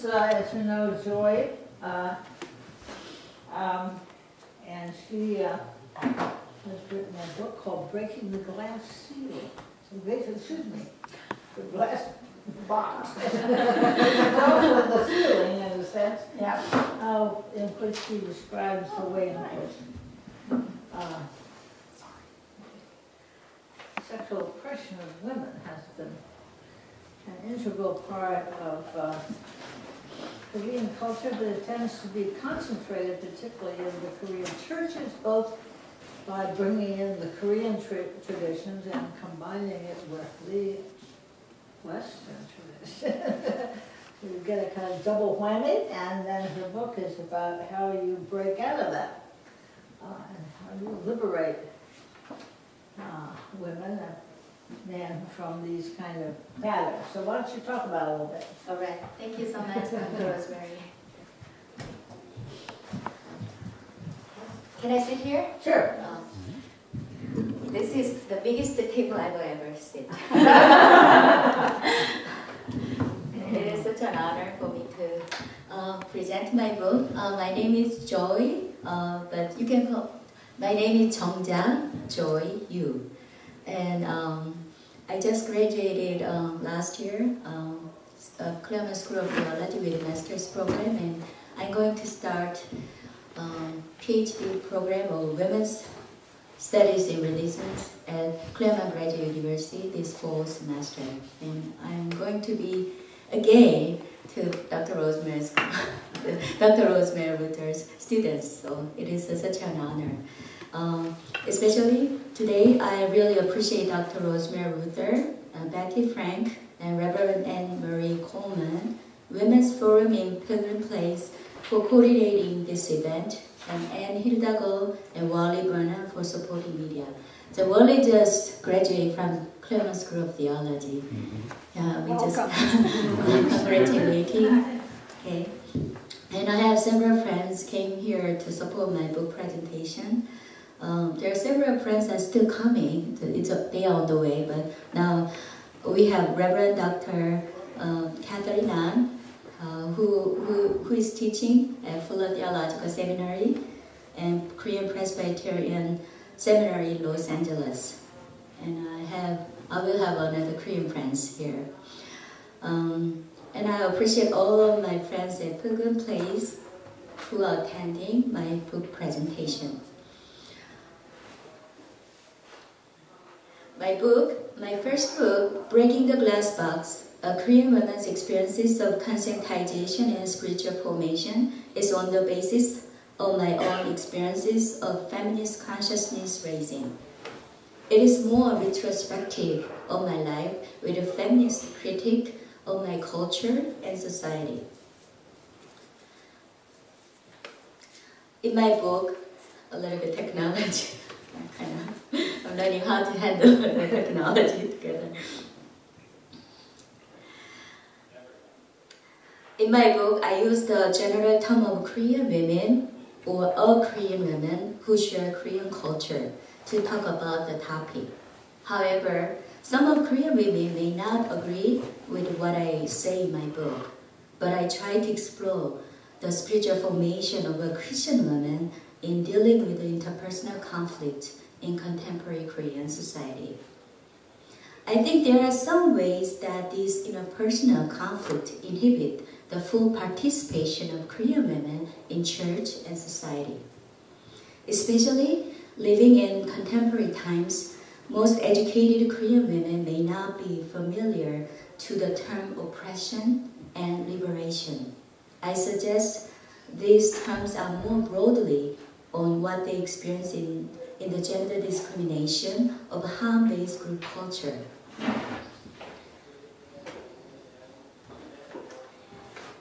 is, as you know, Joy, and she has written a book called Breaking the Glass Seal. So excuse me, the glass box. It's also the ceiling, in a sense, in which she describes the way in which sexual oppression of women has been an integral part of Korean culture, but it tends to be concentrated particularly in the Korean churches, both by bringing in the Korean traditions and combining it with the Western tradition. You get a kind of double whammy, and then her book is about how you break out of that and how you liberate women and men from these kind of patterns. So why don't you talk about it a little bit? All right. Thank you so much, Dr. Rosemary. Can I sit here? Sure. This is the biggest table I will ever sit. It is such an honor for me to present my book. My name is Joy, but you can call my name is JungJa Joy Yu, and I just graduated last year, Pilgrim School of Theology with Master's program, and I'm going to start PhD program of Women's Studies in Religions at Pilgrim Graduate University this fall semester, and I'm going to be again to Dr. Rosemary Radford's students, so it is such an honor. Especially today, I really appreciate Dr. Rosemary Ruether, Betty Frank, and Reverend Anne Marie Coleman, Women's Forum in Pilgrim Place, for coordinating this event, and Anne Hidalgo and Wally Burnham for supporting media. So Wally just graduated from Pilgrim School of Theology. We just congratulating. Okay. And I have several friends came here to support my book presentation. There are several friends that are still coming. They are on the way, but now we have Reverend Dr. Catherine An, who is teaching at Fuller Theological Seminary and Korean Presbyterian Seminary in Los Angeles. And I will have another Korean friends here. And I appreciate all of my friends at Pilgrim Place who are attending my book presentation. My first book, Breaking the Glass Box, A Korean Woman's Experiences of Conscientization and Spiritual Formation, is on the basis of my own experiences of feminist consciousness raising. It is more retrospective of my life with a feminist critique of my culture and society. In my book, a little bit technology. I'm learning how to handle the technology together. In my book, I use the general term of Korean women or a Korean woman who share Korean culture to talk about the topic. However, some of Korean women may not agree with what I say in my book, but I try to explore the spiritual formation of a Christian woman in dealing with the interpersonal conflict in contemporary Korean society. I think there are some ways that this interpersonal conflict inhibit the full participation of Korean women in church and society. Especially living in contemporary times, most educated Korean women may not be familiar to the term oppression and liberation. I suggest these terms are more broadly on what they experience in the gender discrimination of Han-based group culture.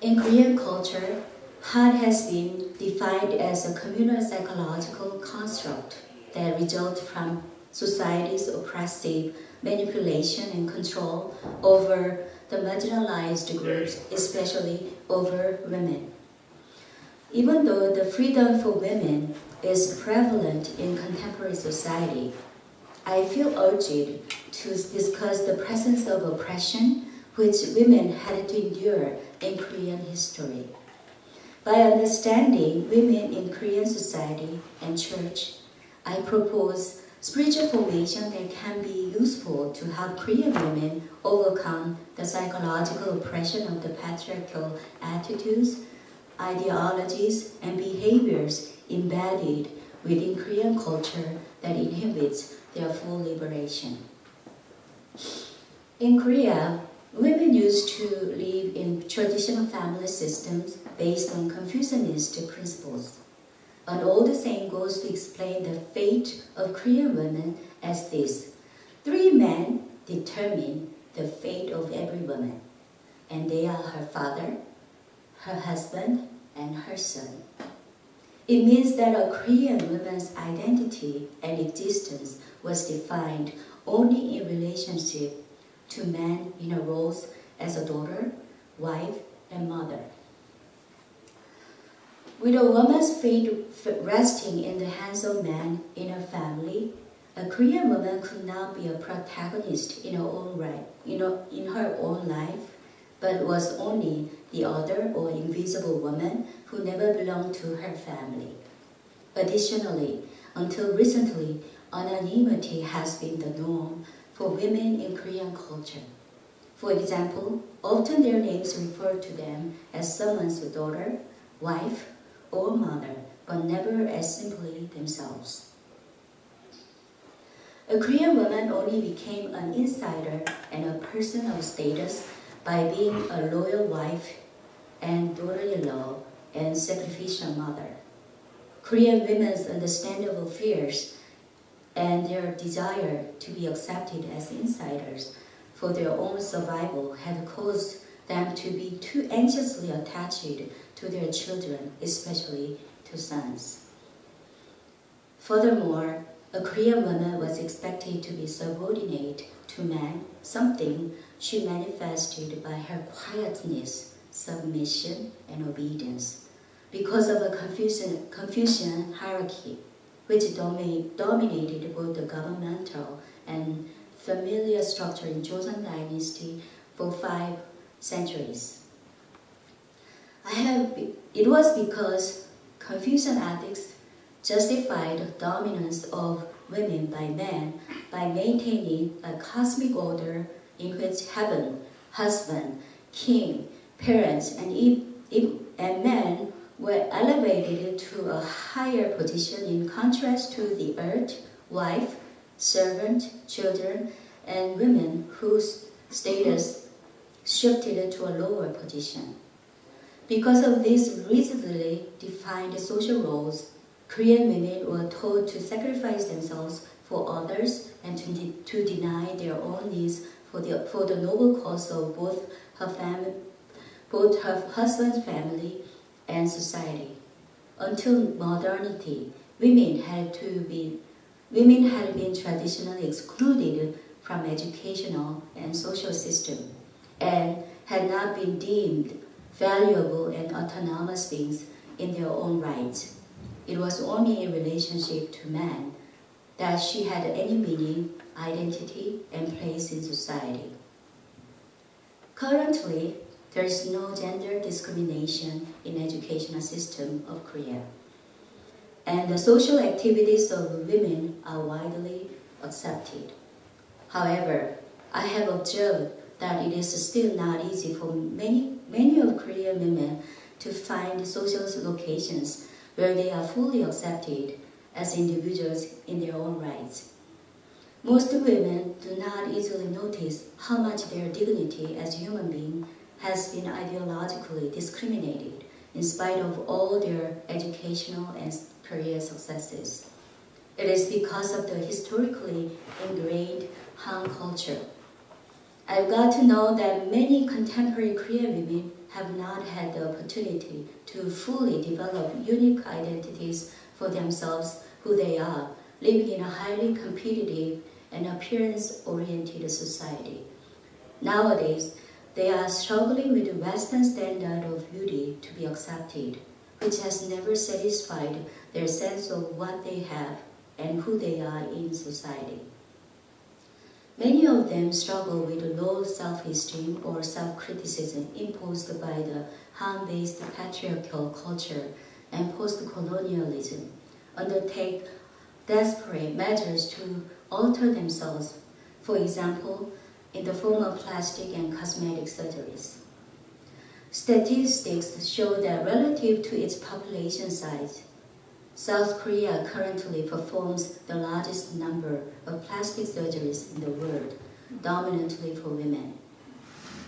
In Korean culture, Han has been defined as a communal psychological construct that results from society's oppressive manipulation and control over the marginalized groups, especially over women. Even though the freedom for women is prevalent in contemporary society, I feel urged to discuss the presence of oppression which women had to endure in Korean history. By understanding women in Korean society and church, I propose spiritual formation that can be useful to help Korean women overcome the psychological oppression of the patriarchal attitudes, ideologies, and behaviors embedded within Korean culture that inhibits their full liberation. In Korea, women used to live in traditional family systems based on Confucianist principles. An old saying goes to explain the fate of Korean women as this: 3 men determine the fate of every woman, and they are her father, her husband, and her son. It means that a Korean woman's identity and existence was defined only in relationship to men in her roles as a daughter, wife, and mother. With a woman's fate resting in the hands of men in her family, a Korean woman could not be a protagonist in her own right, in her own life, but was only the other or invisible woman who never belonged to her family. Additionally, until recently, anonymity has been the norm for women in Korean culture. For example, often their names refer to them as someone's daughter, wife, or mother, but never as simply themselves. A Korean woman only became an insider and a person of status by being a loyal wife and daughter-in-law and sacrificial mother. Korean women's understandable fears and their desire to be accepted as insiders for their own survival have caused them to be too anxiously attached to their children, especially to sons. Furthermore, a Korean woman was expected to be subordinate to men, something she manifested by her quietness, submission, and obedience, because of a Confucian hierarchy, which dominated both the governmental and familial structure in Joseon Dynasty for 5 centuries. It was because Confucian ethics justified the dominance of women by men by maintaining a cosmic order in which heaven, husband, king, parents, and men were elevated to a higher position in contrast to the earth, wife, servant, children, and women whose status shifted to a lower position. Because of these rigidly defined social roles, Korean women were taught to sacrifice themselves for others and to deny their own needs for the noble cause of both her husband's family and society. Until modernity, women had been traditionally excluded from educational and social system and had not been deemed valuable and autonomous beings in their own rights. It was only in relationship to men that she had any meaning, identity, and place in society. Currently, there is no gender discrimination in educational system of Korea, and the social activities of women are widely accepted. However, I have observed that it is still not easy for many of Korean women to find social locations where they are fully accepted as individuals in their own rights. Most women do not easily notice how much their dignity as human beings has been ideologically discriminated in spite of all their educational and career successes. It is because of the historically ingrained Han culture. I've got to know that many contemporary Korean women have not had the opportunity to fully develop unique identities for themselves, who they are, living in a highly competitive and appearance-oriented society. Nowadays, they are struggling with the Western standard of beauty to be accepted, which has never satisfied their sense of what they have and who they are in society. Many of them struggle with low self-esteem or self-criticism imposed by the Han-based patriarchal culture and post-colonialism, undertake desperate measures to alter themselves, for example, in the form of plastic and cosmetic surgeries. Statistics show that relative to its population size, South Korea currently performs the largest number of plastic surgeries in the world, dominantly for women.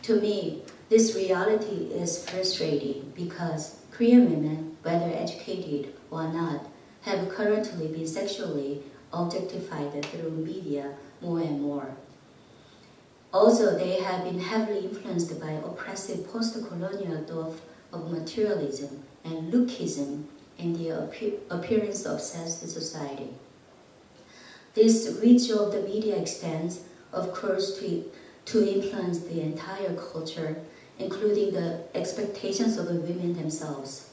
To me, this reality is frustrating because Korean women, whether educated or not, have currently been sexually objectified through media more and more. Also, they have been heavily influenced by oppressive post-colonial thought of materialism and lookism in the appearance-obsessed society. This reach of the media extends, of course, to influence the entire culture, including the expectations of the women themselves.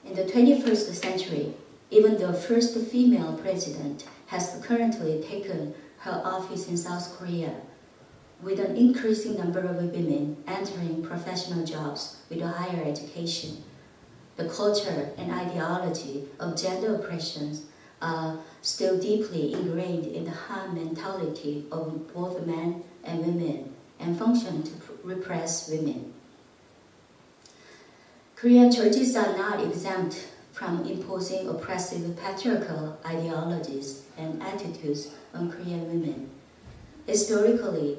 In the 21st century, even the first female president has currently taken her office in South Korea, with an increasing number of women entering professional jobs with a higher education. The culture and ideology of gender oppressions are still deeply ingrained in the Han mentality of both men and women and function to repress women. Korean churches are not exempt from imposing oppressive patriarchal ideologies and attitudes on Korean women. Historically,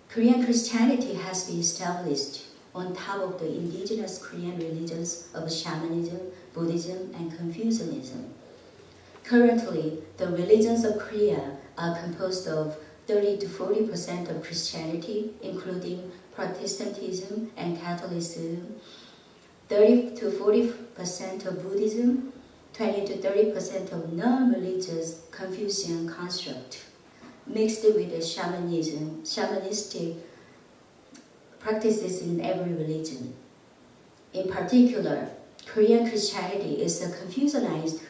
Korean Christianity has been established on top of the indigenous Korean religions of shamanism, Buddhism, and Confucianism. Currently, the religions of Korea are composed of 30 to 40% of Christianity, including Protestantism and Catholicism, 30 to 40% of Buddhism, 20 to 30% of non-religious Confucian construct, mixed with the shamanistic practices in every religion. In particular, Korean Christianity is a Confucianized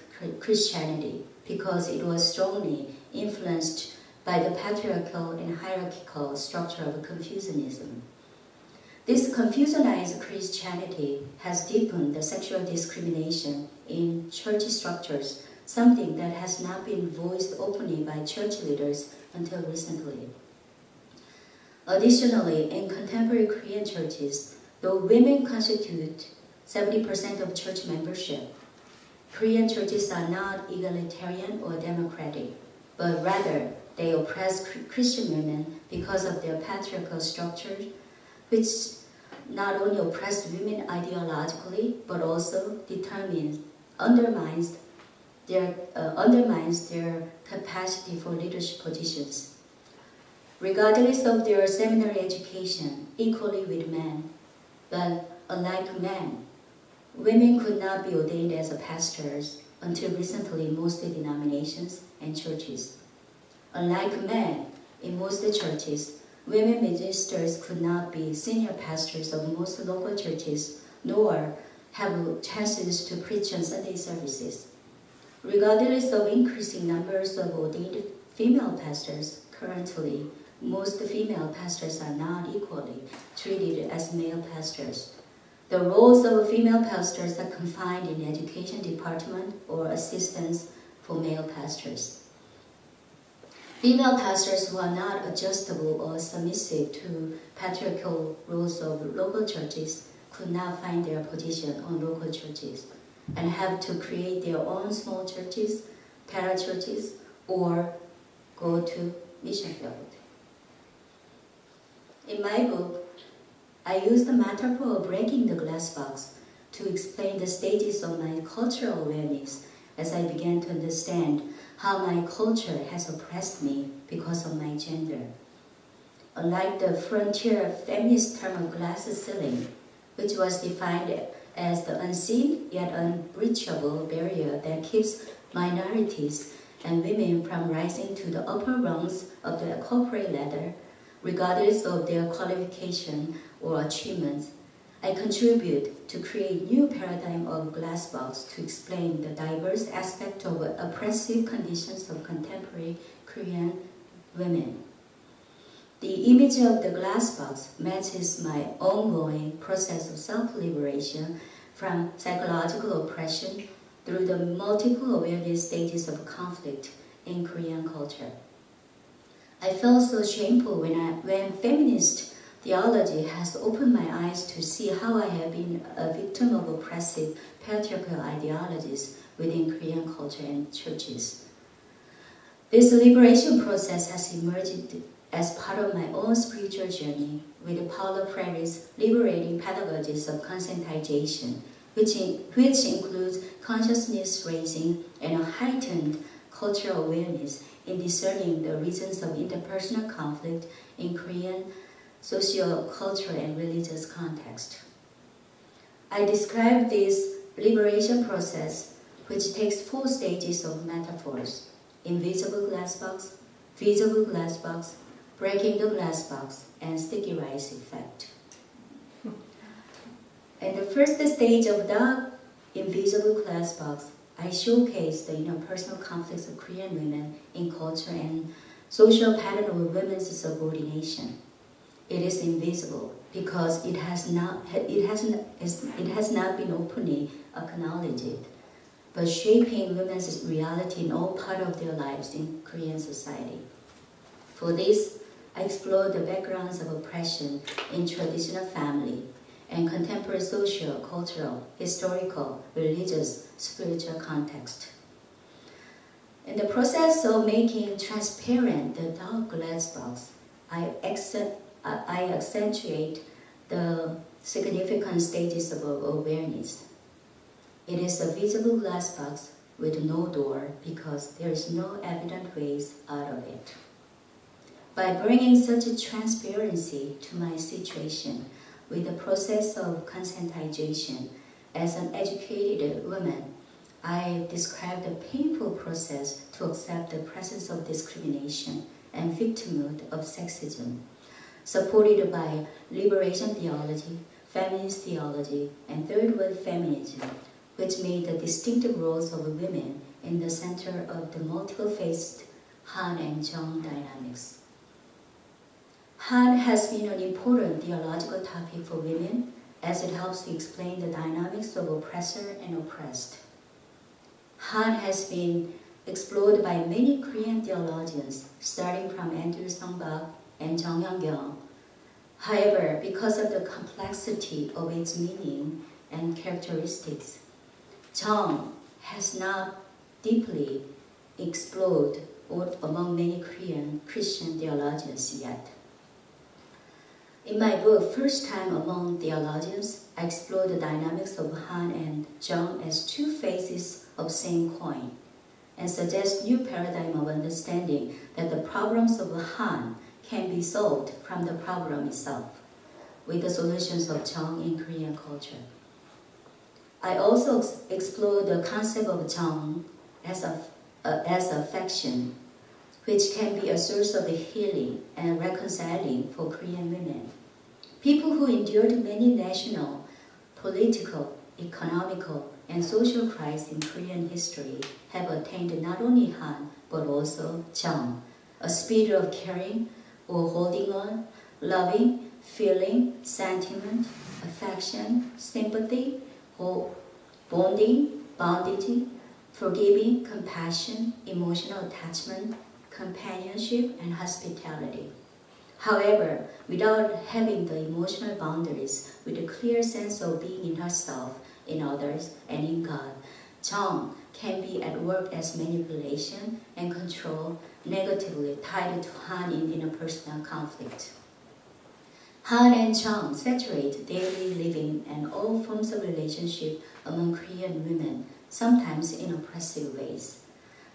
Christianity because it was strongly influenced by the patriarchal and hierarchical structure of Confucianism. This Confucianized Christianity has deepened the sexual discrimination in church structures, something that has not been voiced openly by church leaders until recently. Additionally, in contemporary Korean churches, though women constitute 70% of church membership, Korean churches are not egalitarian or democratic, but rather they oppress Christian women because of their patriarchal structure, which not only oppress women ideologically, but also undermines their capacity for leadership positions. Regardless of their seminary education, equally with men, but unlike men, women could not be ordained as pastors until recently in most denominations and churches. Unlike men, in most churches, women ministers could not be senior pastors of most local churches, nor have chances to preach on Sunday services. Regardless of increasing numbers of ordained female pastors, currently, most female pastors are not equally treated as male pastors. The roles of female pastors are confined in the education department or assistants for male pastors. Female pastors who are not adjustable or submissive to patriarchal rules of local churches could not find their position on local churches and have to create their own small churches, parachurches, or go to mission field. In my book, I use the metaphor of breaking the glass box to explain the stages of my cultural awareness as I began to understand how my culture has oppressed me because of my gender. Unlike the frontier feminist term of glass ceiling, which was defined as the unseen yet unbreachable barrier that keeps minorities and women from rising to the upper rungs of the corporate ladder, regardless of their qualification or achievements, I contribute to create new paradigm of glass box to explain the diverse aspect of oppressive conditions of contemporary Korean women. The image of the glass box matches my ongoing process of self-liberation from psychological oppression through the multiple awareness stages of conflict in Korean culture. I felt so shameful when feminist theology has opened my eyes to see how I have been a victim of oppressive patriarchal ideologies within Korean culture and churches. This liberation process has emerged as part of my own spiritual journey with Paulo Freire's liberating pedagogies of conscientization, which includes consciousness raising and a heightened cultural awareness in discerning the reasons of interpersonal conflict in Korean socio-cultural and religious context. I describe this liberation process, which takes 4 stages of metaphors: invisible glass box, visible glass box, breaking the glass box, and sticky rice effect. In the first stage of the invisible glass box, I showcase the interpersonal conflicts of Korean women in culture and social pattern of women's subordination. It is invisible because it has not been openly acknowledged, but shaping women's reality in all parts of their lives in Korean society. For this, I explore the backgrounds of oppression in traditional family and contemporary social, cultural, historical, religious, spiritual context. In the process of making transparent the dark glass box, I accentuate the significant stages of awareness. It is a visible glass box with no door because there is no evident ways out of it. By bringing such a transparency to my situation with the process of conscientization as an educated woman, I describe the painful process to accept the presence of discrimination and victimhood of sexism, supported by liberation theology, feminist theology, and third world feminism, which made the distinctive roles of women in the center of the multiple-faced Han and Jeong dynamics. Han has been an important theological topic for women as it helps to explain the dynamics of oppressor and oppressed. Han has been explored by many Korean theologians, starting from Andrew Sung-bak and Han-jeong. However, because of the complexity of its meaning and characteristics, Jeong has not deeply explored among many Korean Christian theologians yet. In my book, First Time Among Theologians, I explore the dynamics of Han and Jeong as 2 faces of same coin, and suggest new paradigm of understanding that the problems of Han can be solved from the problem itself, with the solutions of Jeong in Korean culture. I also explore the concept of Jeong as affection, which can be a source of healing and reconciling for Korean women. People who endured many national, political, economical, and social crises in Korean history have attained not only Han, but also Jeong, a spirit of caring or holding on, loving, feeling, sentiment, affection, sympathy, hope, bonding, bondage, forgiving, compassion, emotional attachment, companionship, and hospitality. However, without having the emotional boundaries with a clear sense of being in herself, in others, and in God, Jeong can be at work as manipulation and control negatively tied to Han in interpersonal conflict. Han and Jeong saturate daily living and all forms of relationship among Korean women, sometimes in oppressive ways.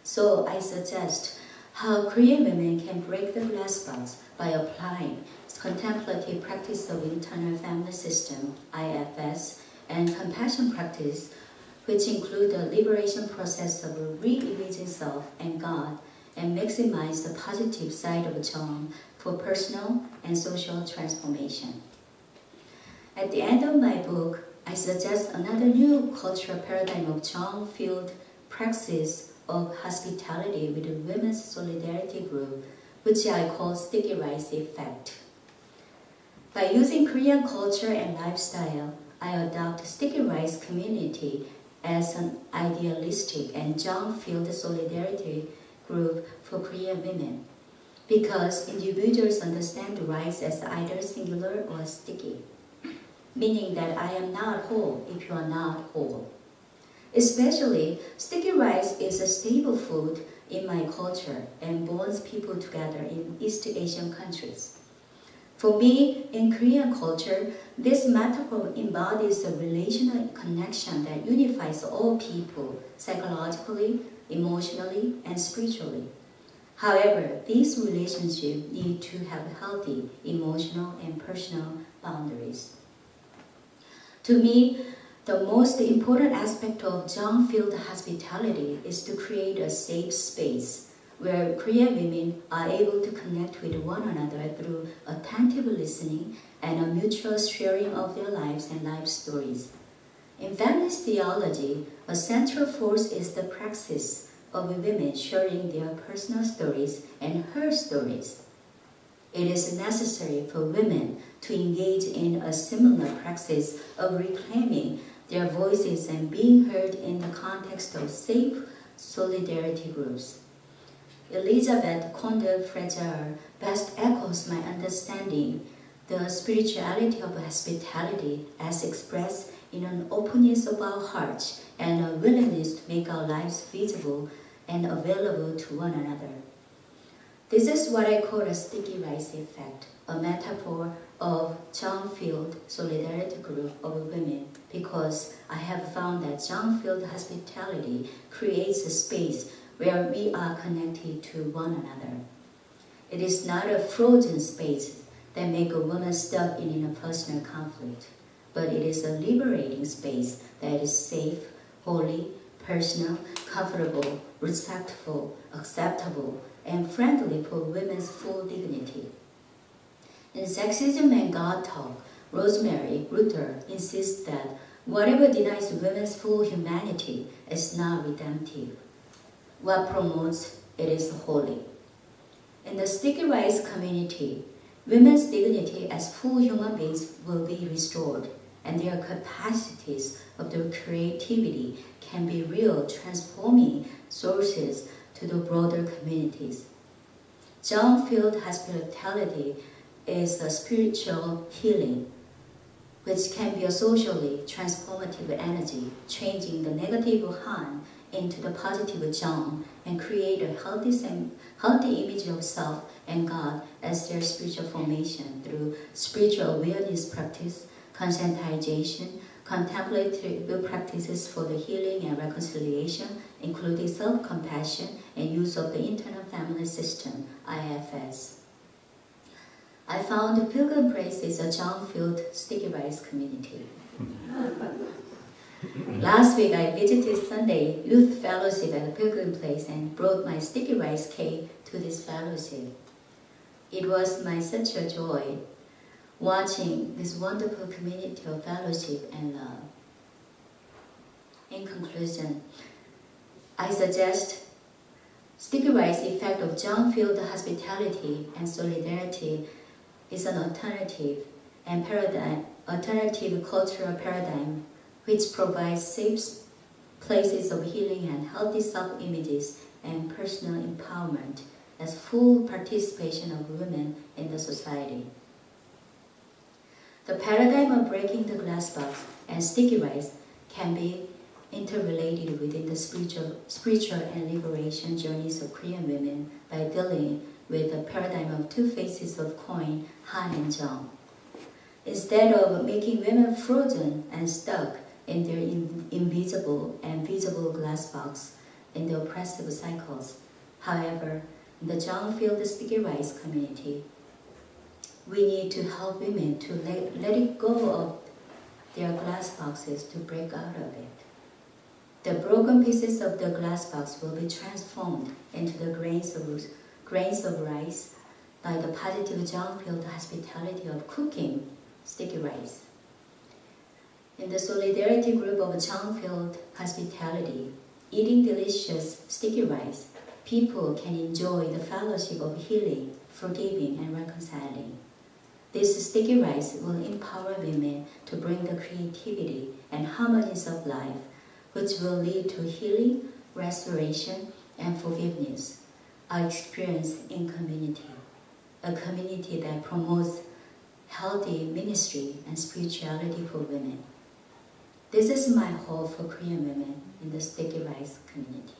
So I suggest how Korean women can break the glass box by applying contemplative practice of internal family system, IFS, and compassion practice, which include the liberation process of re-imaging self and God, and maximize the positive side of Jeong for personal and social transformation. At the end of my book, I suggest another new cultural paradigm of jeong-filled praxis of hospitality with the Women's Solidarity Group, which I call sticky rice effect. By using Korean culture and lifestyle, I adopt sticky rice community as an idealistic and jeong-filled solidarity group for Korean women, because individuals understand rice as either singular or sticky, meaning that I am not whole if you are not whole. Especially, sticky rice is a staple food in my culture and bonds people together in East Asian countries. For me, in Korean culture, this metaphor embodies a relational connection that unifies all people psychologically, emotionally, and spiritually. However, these relationships need to have healthy emotional and personal boundaries. To me, the most important aspect of jeong-filled hospitality is to create a safe space where Korean women are able to connect with one another through attentive listening and a mutual sharing of their lives and life stories. In feminist theology, a central force is the praxis of women sharing their personal stories and her stories. It is necessary for women to engage in a similar praxis of reclaiming their voices and being heard in the context of safe solidarity groups. Elizabeth Condell-Fraser best echoes my understanding the spirituality of hospitality as expressed in an openness of our hearts and a willingness to make our lives visible and available to one another. This is what I call a sticky rice effect, a metaphor of jeong-filled solidarity group of women, because I have found that jeong-filled hospitality creates a space where we are connected to one another. It is not a frozen space that makes a woman stuck in interpersonal conflict, but it is a liberating space that is safe, holy, personal, comfortable, respectful, acceptable, and friendly for women's full dignity. In Sexism and God Talk, Rosemary Ruether insists that whatever denies women's full humanity is not redemptive. What promotes it is holy. In the sticky rice community, women's dignity as full human beings will be restored, and their capacities of their creativity can be real transforming sources to the broader communities. Jeong-filled hospitality is a spiritual healing, which can be a socially transformative energy, changing the negative han into the positive jeong and create a healthy image of self and God as their spiritual formation through spiritual awareness practice, conscientization, contemplative practices for the healing and reconciliation, including self-compassion and use of the internal family system, IFS. I found Pilgrim Place is a jeong-filled sticky rice community. Last week I visited Sunday Youth Fellowship at the Pilgrim Place and brought my sticky rice cake to this fellowship. It was such a joy watching this wonderful community of fellowship and love. In conclusion, I suggest sticky rice effect of jeong-filled hospitality and solidarity is an alternative cultural paradigm which provides safe places of healing and healthy self-images and personal empowerment as full participation of women in the society. The paradigm of breaking the glass box and sticky rice can be interrelated within the spiritual and liberation journeys of Korean women by dealing with the paradigm of two faces of coin, han and jeong. Instead of making women frozen and stuck in their invisible and visible glass box in the oppressive cycles. However, in the jeong-filled sticky rice community, we need to help women to let it go of their glass boxes to break out of it. The broken pieces of the glass box will be transformed into the grains of rice by the positive jeong-filled hospitality of cooking sticky rice. In the solidarity group of jeong-filled hospitality, eating delicious sticky rice, people can enjoy the fellowship of healing, forgiving, and reconciling. This sticky rice will empower women to bring the creativity and harmonies of life, which will lead to healing, restoration, and forgiveness, are experienced in community, a community that promotes healthy ministry and spirituality for women. This is my hope for Korean women in the sticky rice community.